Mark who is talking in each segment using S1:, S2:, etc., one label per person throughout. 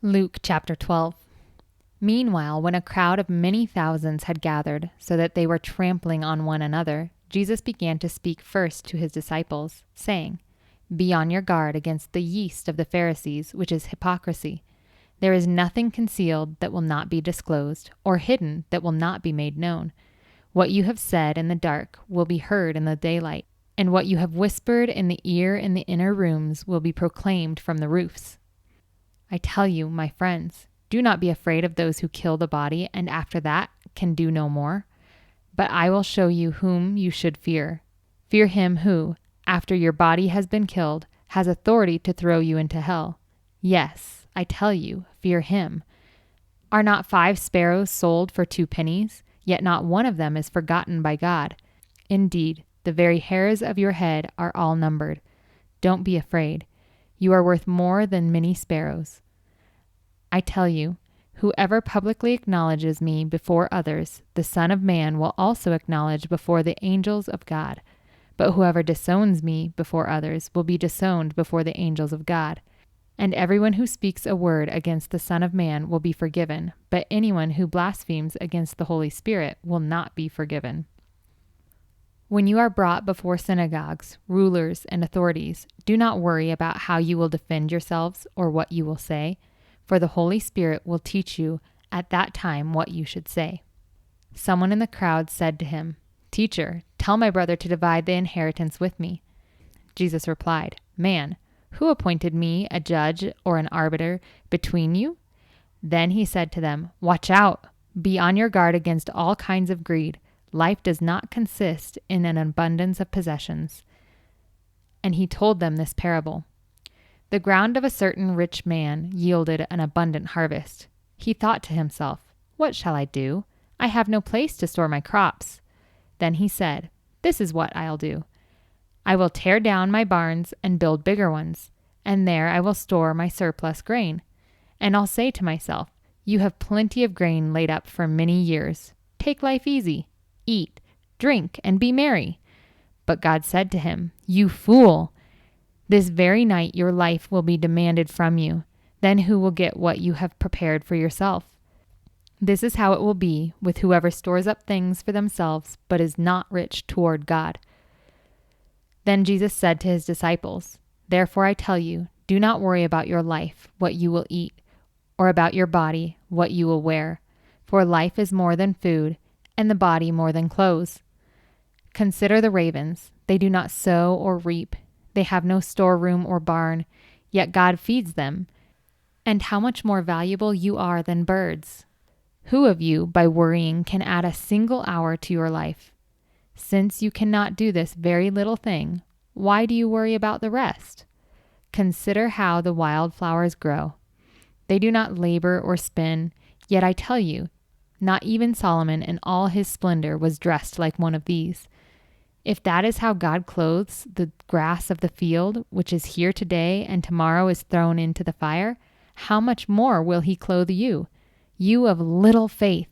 S1: Luke chapter 12. Meanwhile, when a crowd of many thousands had gathered, so that they were trampling on one another, Jesus began to speak first to his disciples, saying, "Be on your guard against the yeast of the Pharisees, which is hypocrisy. There is nothing concealed that will not be disclosed, or hidden that will not be made known. What you have said in the dark will be heard in the daylight, and what you have whispered in the ear in the inner rooms will be proclaimed from the roofs. I tell you, my friends, do not be afraid of those who kill the body and after that can do no more. But I will show you whom you should fear. Fear him who, after your body has been killed, has authority to throw you into hell. Yes, I tell you, fear him. Are not 5 sparrows sold for 2 pennies? Yet not one of them is forgotten by God. Indeed, the very hairs of your head are all numbered. Don't be afraid. You are worth more than many sparrows. I tell you, whoever publicly acknowledges me before others, the Son of Man will also acknowledge before the angels of God. But whoever disowns me before others will be disowned before the angels of God. And everyone who speaks a word against the Son of Man will be forgiven, but anyone who blasphemes against the Holy Spirit will not be forgiven. When you are brought before synagogues, rulers, and authorities, do not worry about how you will defend yourselves or what you will say, for the Holy Spirit will teach you at that time what you should say." Someone in the crowd said to him, "Teacher, tell my brother to divide the inheritance with me." Jesus replied, "Man, who appointed me a judge or an arbiter between you?" Then he said to them, "Watch out! Be on your guard against all kinds of greed. Life does not consist in an abundance of possessions." And he told them this parable. The ground of a certain rich man yielded an abundant harvest. He thought to himself, "What shall I do? I have no place to store my crops." Then he said, "This is what I'll do. I will tear down my barns and build bigger ones, and there I will store my surplus grain. And I'll say to myself, you have plenty of grain laid up for many years. Take life easy. Eat, drink, and be merry." But God said to him, "You fool! This very night your life will be demanded from you. Then who will get what you have prepared for yourself? This is how it will be with whoever stores up things for themselves but is not rich toward God." Then Jesus said to his disciples, "Therefore I tell you, do not worry about your life, what you will eat, or about your body, what you will wear. For life is more than food, and the body more than clothes. Consider the ravens. They do not sow or reap. They have no storeroom or barn, yet God feeds them. And how much more valuable you are than birds. Who of you, by worrying, can add a single hour to your life? Since you cannot do this very little thing, why do you worry about the rest? Consider how the wildflowers grow. They do not labor or spin, yet I tell you, not even Solomon in all his splendor was dressed like one of these. If that is how God clothes the grass of the field, which is here today and tomorrow is thrown into the fire, how much more will he clothe you, you of little faith?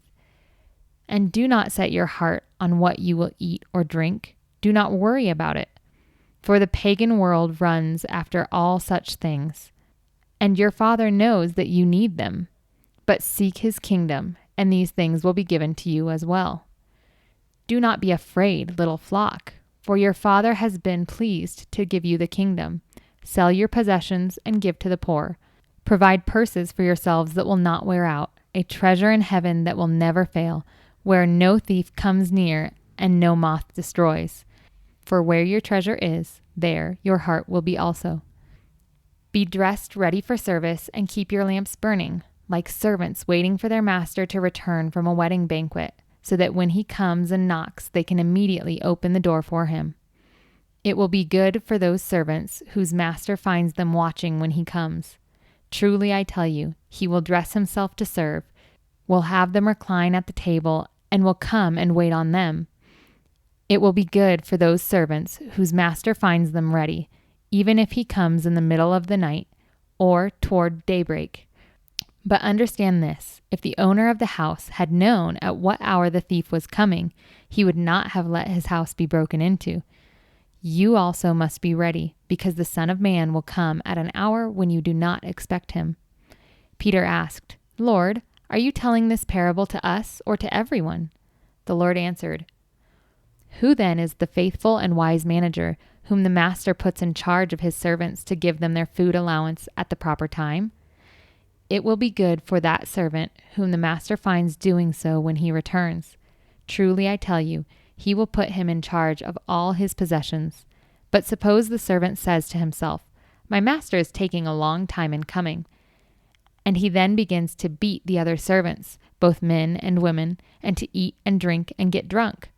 S1: And do not set your heart on what you will eat or drink. Do not worry about it. For the pagan world runs after all such things, and your Father knows that you need them. But seek his kingdom, and these things will be given to you as well. Do not be afraid, little flock, for your Father has been pleased to give you the kingdom. Sell your possessions and give to the poor. Provide purses for yourselves that will not wear out, a treasure in heaven that will never fail, where no thief comes near and no moth destroys. For where your treasure is, there your heart will be also. Be dressed ready for service and keep your lamps burning, like servants waiting for their master to return from a wedding banquet, so that when he comes and knocks, they can immediately open the door for him. It will be good for those servants whose master finds them watching when he comes. Truly, I tell you, he will dress himself to serve, will have them recline at the table, and will come and wait on them. It will be good for those servants whose master finds them ready, even if he comes in the middle of the night or toward daybreak. But understand this, if the owner of the house had known at what hour the thief was coming, he would not have let his house be broken into. You also must be ready, because the Son of Man will come at an hour when you do not expect him. Peter asked, "Lord, are you telling this parable to us or to everyone?" The Lord answered, "Who then is the faithful and wise manager whom the master puts in charge of his servants to give them their food allowance at the proper time? It will be good for that servant whom the master finds doing so when he returns. Truly I tell you, he will put him in charge of all his possessions. But suppose the servant says to himself, 'My master is taking a long time in coming,' and he then begins to beat the other servants, both men and women, and to eat and drink and get drunk.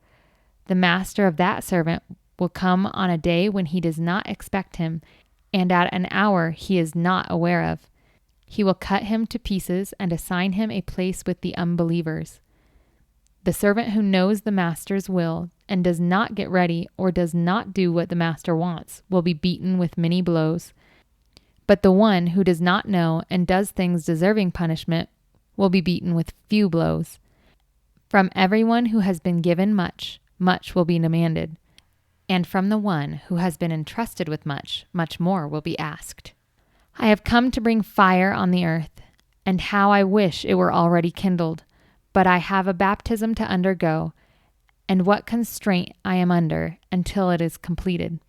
S1: The master of that servant will come on a day when he does not expect him, and at an hour he is not aware of. He will cut him to pieces and assign him a place with the unbelievers. The servant who knows the master's will and does not get ready or does not do what the master wants will be beaten with many blows. But the one who does not know and does things deserving punishment will be beaten with few blows. From everyone who has been given much, much will be demanded, and from the one who has been entrusted with much, much more will be asked. I have come to bring fire on the earth, and how I wish it were already kindled. But I have a baptism to undergo, and what constraint I am under until it is completed.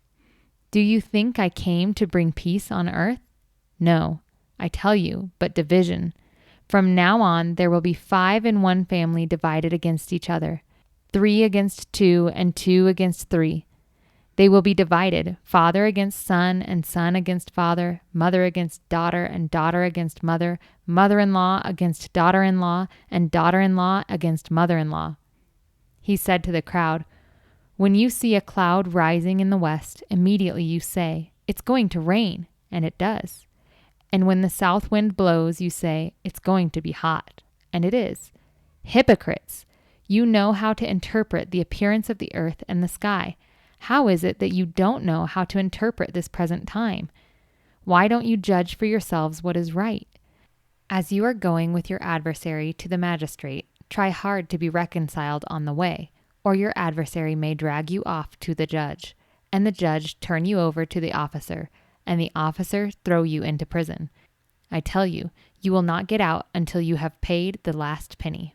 S1: Do you think I came to bring peace on earth? No, I tell you, but division. From now on there will be 5 in one family divided against each other, 3 against 2, and 2 against 3. They will be divided, father against son, and son against father, mother against daughter, and daughter against mother, mother-in-law against daughter-in-law, and daughter-in-law against mother-in-law." He said to the crowd, "When you see a cloud rising in the west, immediately you say, 'It's going to rain,' and it does. And when the south wind blows, you say, 'It's going to be hot,' and it is. Hypocrites! You know how to interpret the appearance of the earth and the sky. How is it that you don't know how to interpret this present time? Why don't you judge for yourselves what is right? As you are going with your adversary to the magistrate, try hard to be reconciled on the way, or your adversary may drag you off to the judge, and the judge turn you over to the officer, and the officer throw you into prison. I tell you, you will not get out until you have paid the last penny."